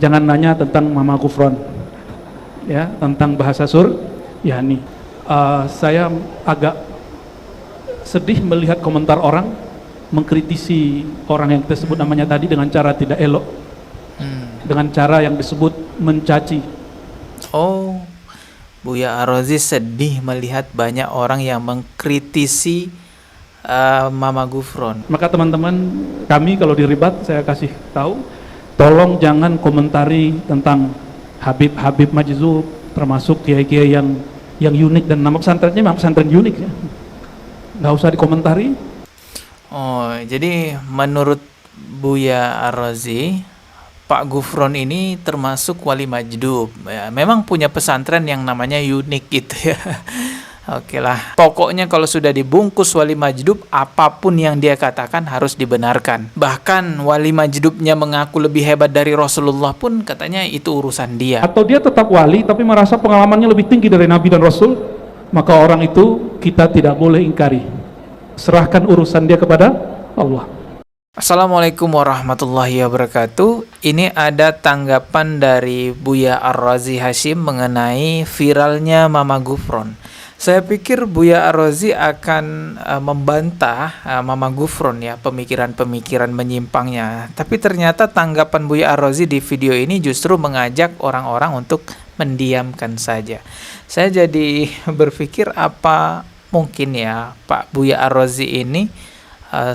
Jangan nanya tentang Mama Gufron, ya, tentang bahasa Suryani. Saya agak sedih melihat komentar orang mengkritisi orang yang kita sebut namanya tadi dengan cara tidak elok, dengan cara yang disebut mencaci. Oh, Buya Ar-Razi sedih melihat banyak orang yang mengkritisi Mama Gufron. Maka teman-teman kami kalau diribat saya kasih tahu, tolong jangan komentari tentang Habib Majzub, termasuk kiai-kiai yang unik, dan nama pesantrennya memang pesantren unik ya. Nggak usah dikomentari. Oh, jadi menurut Buya Ar-Razi, Pak Gufron ini termasuk wali majdub ya, memang punya pesantren yang namanya unik gitu ya. Oke lah, pokoknya kalau sudah dibungkus wali majdub, apapun yang dia katakan harus dibenarkan. Bahkan wali majdubnya mengaku lebih hebat dari Rasulullah pun katanya itu urusan dia. Atau dia tetap wali tapi merasa pengalamannya lebih tinggi dari Nabi dan Rasul, maka orang itu kita tidak boleh ingkari. Serahkan urusan dia kepada Allah. Assalamualaikum warahmatullahi wabarakatuh. Ini ada tanggapan dari Buya Ar-Razi Hashim mengenai viralnya Mama Gufron. Saya pikir Buya Ar-Razi akan membantah Mama Gufron ya, pemikiran-pemikiran menyimpangnya. Tapi ternyata tanggapan Buya Ar-Razi di video ini justru mengajak orang-orang untuk mendiamkan saja. Saya jadi berpikir apa mungkin ya Pak Buya Ar-Razi ini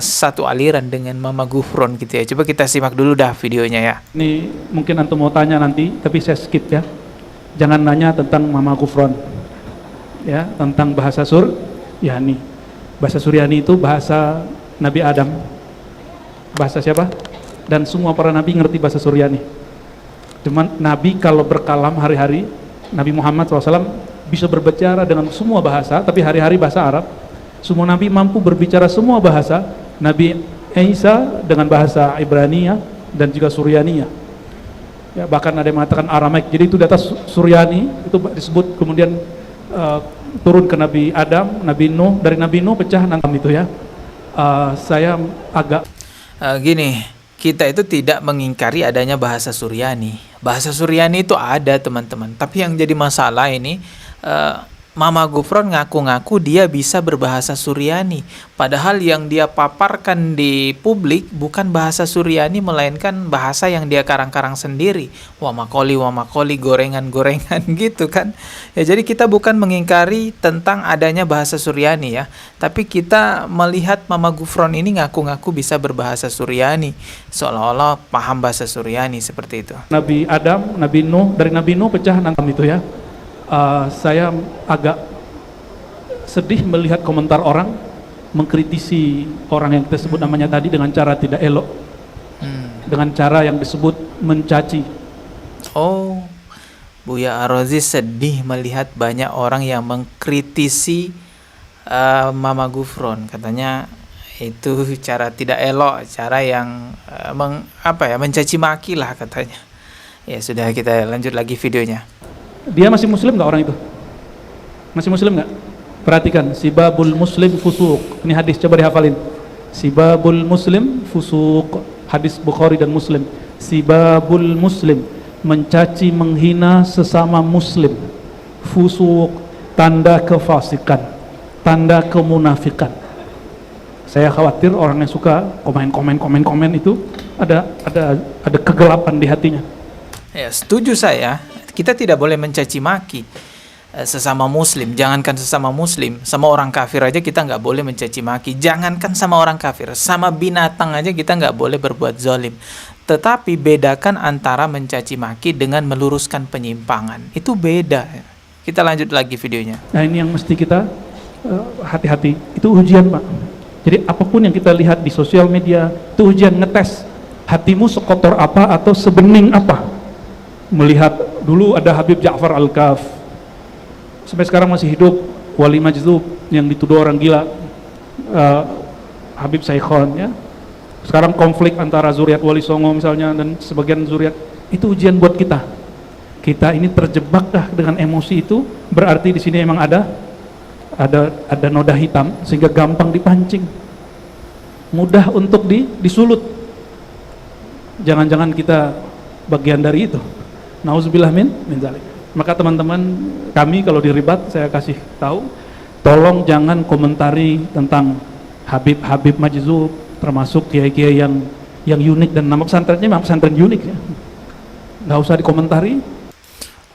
satu aliran dengan Mama Gufron gitu ya. Coba kita simak dulu dah videonya ya. Ini mungkin antum mau tanya nanti, tapi saya skip ya. Jangan nanya tentang Mama Gufron, ya, tentang bahasa Suryani. Bahasa Suryani itu bahasa Nabi Adam. Bahasa siapa? Dan semua para nabi ngerti bahasa Suryani. Cuman Nabi kalau berkalam hari-hari, Nabi Muhammad SAW bisa berbicara dengan semua bahasa, tapi hari-hari bahasa Arab. Semua nabi mampu berbicara semua bahasa. Nabi Isa dengan bahasa Ibrania dan juga Suryania. Ya, bahkan ada yang mengatakan Aramaik. Jadi itu data Suryani itu disebut kemudian turun ke Nabi Adam, Nabi Nuh, dari Nabi Nuh pecah nanti itu ya. Saya agak gini, kita itu tidak mengingkari adanya bahasa Suryani. Bahasa Suryani itu ada teman-teman. Tapi yang jadi masalah ini Mama Gufron ngaku-ngaku dia bisa berbahasa Suryani. Padahal yang dia paparkan di publik bukan bahasa Suryani, melainkan bahasa yang dia karang-karang sendiri. Wah makoli, gorengan-gorengan gitu kan. Ya, jadi kita bukan mengingkari tentang adanya bahasa Suryani ya. Tapi kita melihat Mama Gufron ini ngaku-ngaku bisa berbahasa Suryani. Seolah-olah paham bahasa Suryani seperti itu. Nabi Adam, Nabi Nuh, dari Nabi Nuh pecah nanti itu ya. Saya agak sedih melihat komentar orang mengkritisi orang yang kita sebut namanya tadi dengan cara tidak elok, dengan cara yang disebut mencaci. Oh, Buya Ar-Razi sedih melihat banyak orang yang mengkritisi Mama Gufron. Katanya itu cara tidak elok, cara yang mencaci maki lah katanya. Ya sudah, kita lanjut lagi videonya. Dia masih muslim nggak orang itu? Masih muslim nggak? Perhatikan, sibabul muslim fusuq. Ini hadis, coba dihafalin. Sibabul muslim fusuq. Hadis Bukhari dan Muslim. Sibabul muslim, mencaci menghina sesama muslim. Fusuq, tanda kefasikan, tanda kemunafikan. Saya khawatir orang yang suka komen itu ada kegelapan di hatinya. Ya, setuju saya. Kita tidak boleh mencaci maki sesama muslim. Jangankan sesama muslim, sama orang kafir aja kita nggak boleh mencaci maki. Jangankan sama orang kafir, sama binatang aja kita nggak boleh berbuat zalim. Tetapi bedakan antara mencaci maki dengan meluruskan penyimpangan. Itu beda. Kita lanjut lagi videonya. Nah ini yang mesti kita hati-hati. Itu ujian Pak. Jadi apapun yang kita lihat di sosial media, itu ujian, ngetes hatimu sekotor apa atau sebening apa. Melihat dulu ada Habib Ja'far Al-Kaf, sampai sekarang masih hidup, wali majdub yang dituduh orang gila, Habib Saikhon ya. Sekarang konflik antara zuriat Wali Songo misalnya dan sebagian zuriat, itu ujian buat kita. Kita ini terjebak dah dengan emosi itu, berarti di sini emang ada noda hitam sehingga gampang dipancing, mudah untuk disulut. Jangan-jangan kita bagian dari itu. Nauzubillah min dzalik. Maka teman-teman kami kalau di ribat saya kasih tahu, tolong jangan komentari tentang Habib Majzub, termasuk kiai-kiai yang unik, dan nama pesantrennya memang pesantren unik ya. Nggak usah dikomentari.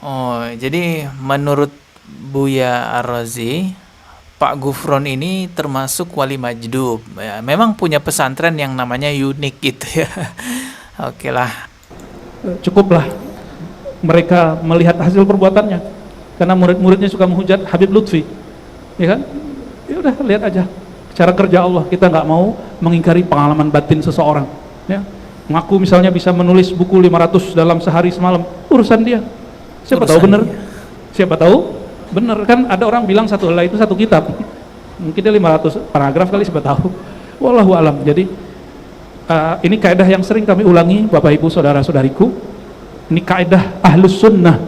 Oh, jadi menurut Buya Ar-Razi, Pak Gufron ini termasuk wali majdub. Ya, memang punya pesantren yang namanya unik gitu ya. Oke lah. Cukuplah mereka melihat hasil perbuatannya, karena murid-muridnya suka menghujat Habib Lutfi, ya kan? Ya udah, lihat aja cara kerja Allah. Kita nggak mau mengingkari pengalaman batin seseorang, ya. Ngaku misalnya bisa menulis buku 500 dalam sehari semalam, urusan dia. Siapa tahu benar, siapa tahu benar, kan ada orang bilang satu helai itu satu kitab, mungkin dia 500 paragraf kali, siapa tahu. Wallahu alam. Jadi ini kaidah yang sering kami ulangi, Bapak Ibu saudara-saudariku. Ini kaidah ahlus sunnah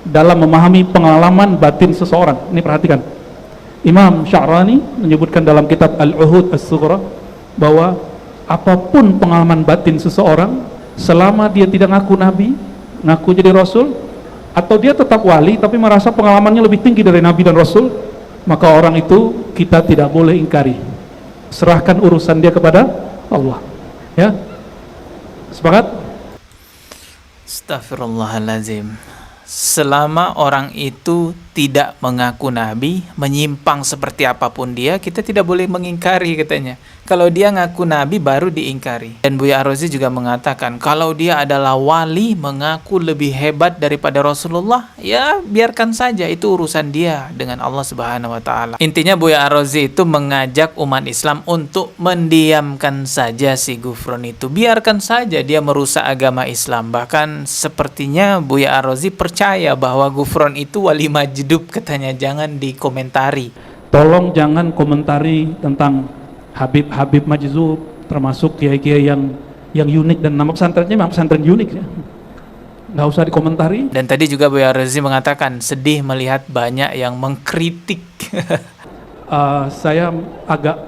dalam memahami pengalaman batin seseorang. Ini perhatikan, Imam Sya'rani menyebutkan dalam kitab Al-Uhud As-Sughra bahwa apapun pengalaman batin seseorang, selama dia tidak ngaku nabi, ngaku jadi rasul, atau dia tetap wali tapi merasa pengalamannya lebih tinggi dari nabi dan rasul, maka orang itu kita tidak boleh ingkari. Serahkan urusan dia kepada Allah, ya. Sepakat? Astaghfirullahaladzim. Selama orang itu tidak mengaku nabi, menyimpang seperti apapun dia, kita tidak boleh mengingkari katanya. Kalau dia ngaku nabi baru diingkari. Dan Buya Ar-Razi juga mengatakan, kalau dia adalah wali, mengaku lebih hebat daripada Rasulullah, ya biarkan saja, itu urusan dia dengan Allah Subhanahu wa taala. Intinya Buya Ar-Razi itu mengajak umat Islam untuk mendiamkan saja si Gufron itu. Biarkan saja dia merusak agama Islam. Bahkan sepertinya Buya Ar-Razi percaya bahwa Gufron itu wali majdub katanya, jangan dikomentari. Tolong jangan komentari tentang Habib Majzub, termasuk kiai-kiai yang unik, dan nama pesantrennya memang pesantren unik ya. Nggak usah dikomentari. Dan tadi juga Buya Ar-Razi mengatakan sedih melihat banyak yang mengkritik. Saya agak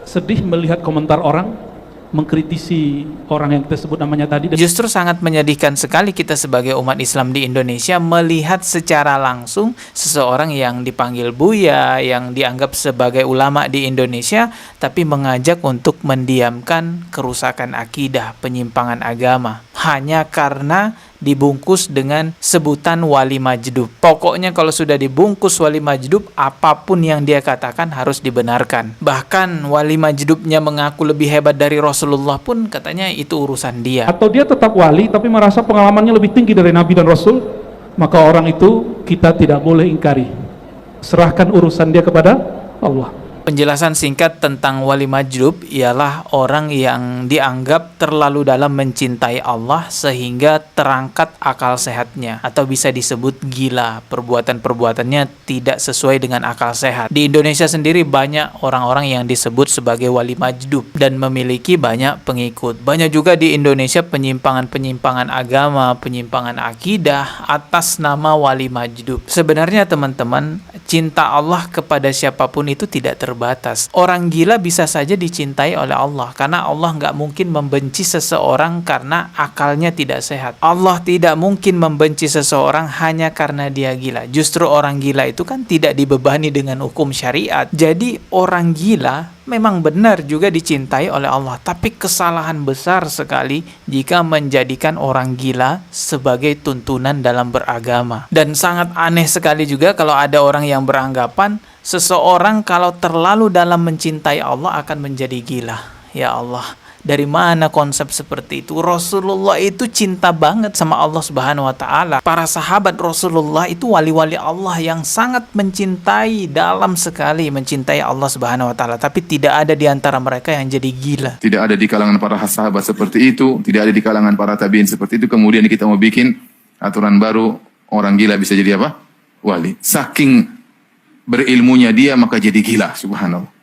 sedih melihat komentar orang mengkritisi orang yang kita sebut namanya tadi. Justru sangat menyedihkan sekali kita sebagai umat Islam di Indonesia melihat secara langsung seseorang yang dipanggil Buya, yang dianggap sebagai ulama di Indonesia, tapi mengajak untuk mendiamkan kerusakan akidah, penyimpangan agama, hanya karena dibungkus dengan sebutan wali majdub. Pokoknya kalau sudah dibungkus wali majdub, apapun yang dia katakan harus dibenarkan. Bahkan wali majdubnya mengaku lebih hebat dari Rasulullah pun katanya itu urusan dia. Atau dia tetap wali tapi merasa pengalamannya lebih tinggi dari Nabi dan Rasul, maka orang itu kita tidak boleh ingkari. Serahkan urusan dia kepada Allah. Penjelasan singkat tentang wali majdub ialah orang yang dianggap terlalu dalam mencintai Allah sehingga terangkat akal sehatnya, atau bisa disebut gila. Perbuatan-perbuatannya tidak sesuai dengan akal sehat. Di Indonesia sendiri banyak orang-orang yang disebut sebagai wali majdub dan memiliki banyak pengikut. Banyak juga di Indonesia penyimpangan-penyimpangan agama, penyimpangan akidah atas nama wali majdub. Sebenarnya teman-teman, cinta Allah kepada siapapun itu tidak terbatas. Orang gila bisa saja dicintai oleh Allah, karena Allah nggak mungkin membenci seseorang karena akalnya tidak sehat. Allah tidak mungkin membenci seseorang hanya karena dia gila. Justru orang gila itu kan tidak dibebani dengan hukum syariat. Jadi orang gila memang benar juga dicintai oleh Allah, tapi kesalahan besar sekali jika menjadikan orang gila sebagai tuntunan dalam beragama. Dan sangat aneh sekali juga kalau ada orang yang beranggapan seseorang kalau terlalu dalam mencintai Allah akan menjadi gila. Ya Allah, dari mana konsep seperti itu? Rasulullah itu cinta banget sama Allah Subhanahu wa taala. Para sahabat Rasulullah itu wali-wali Allah yang sangat mencintai, dalam sekali mencintai Allah Subhanahu wa taala, tapi tidak ada di antara mereka yang jadi gila. Tidak ada di kalangan para sahabat seperti itu, tidak ada di kalangan para tabiin seperti itu. Kemudian kita mau bikin aturan baru, orang gila bisa jadi apa? Wali. Saking berilmunya dia maka jadi gila, subhanallah.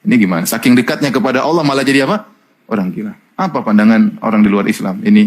Ini gimana? Saking dekatnya kepada Allah malah jadi apa? Orang gila. Apa pandangan orang di luar Islam? Ini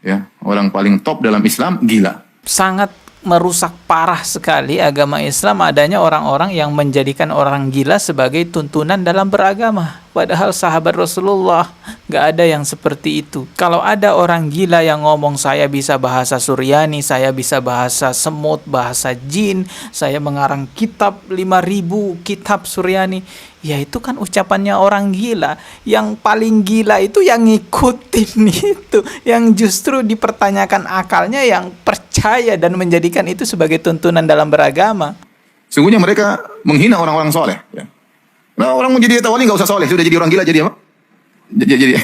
ya, orang paling top dalam Islam gila. Sangat merusak parah sekali agama Islam adanya orang-orang yang menjadikan orang gila sebagai tuntunan dalam beragama. Padahal sahabat Rasulullah nggak ada yang seperti itu. Kalau ada orang gila yang ngomong saya bisa bahasa Suryani, saya bisa bahasa semut, bahasa jin, saya mengarang kitab 5.000 kitab Suryani, ya itu kan ucapannya orang gila. Yang paling gila itu yang ngikutin itu, yang justru dipertanyakan akalnya, yang percaya dan menjadikan itu sebagai tuntunan dalam beragama. Sungguhnya mereka menghina orang-orang soleh. Ya. Nah, orang mau jadi wali nggak usah soleh, sudah jadi orang gila jadi apa? Jadi ya,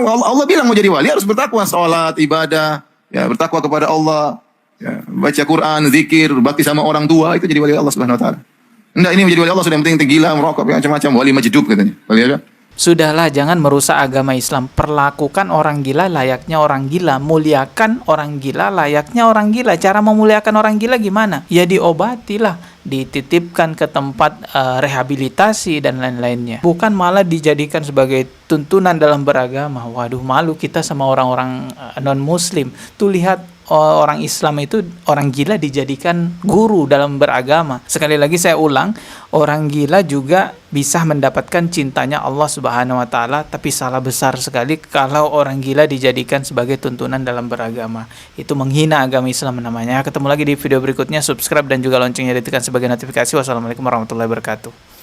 Allah bilang mau jadi wali harus bertakwa, salat, ibadah, ya bertakwa kepada Allah, ya, baca Quran, zikir, bakti sama orang tua, itu jadi wali Allah Subhanahu wa taala. Enggak, ini menjadi wali Allah sudah yang penting gila, merokok, macam-macam, wali majdub katanya. Wali apa? Sudahlah, jangan merusak agama Islam. Perlakukan orang gila layaknya orang gila. Muliakan orang gila layaknya orang gila. Cara memuliakan orang gila gimana? Ya diobatilah, dititipkan ke tempat rehabilitasi dan lain-lainnya. Bukan malah dijadikan sebagai tuntunan dalam beragama. Waduh, malu kita sama orang-orang non-muslim. Tuh lihat, orang Islam itu orang gila dijadikan guru dalam beragama. Sekali lagi saya ulang, orang gila juga bisa mendapatkan cintanya Allah Subhanahu wa taala, tapi salah besar sekali kalau orang gila dijadikan sebagai tuntunan dalam beragama. Itu menghina agama Islam namanya. Ketemu lagi di video berikutnya, subscribe dan juga loncengnya ditekan sebagai notifikasi. Wassalamualaikum warahmatullahi wabarakatuh.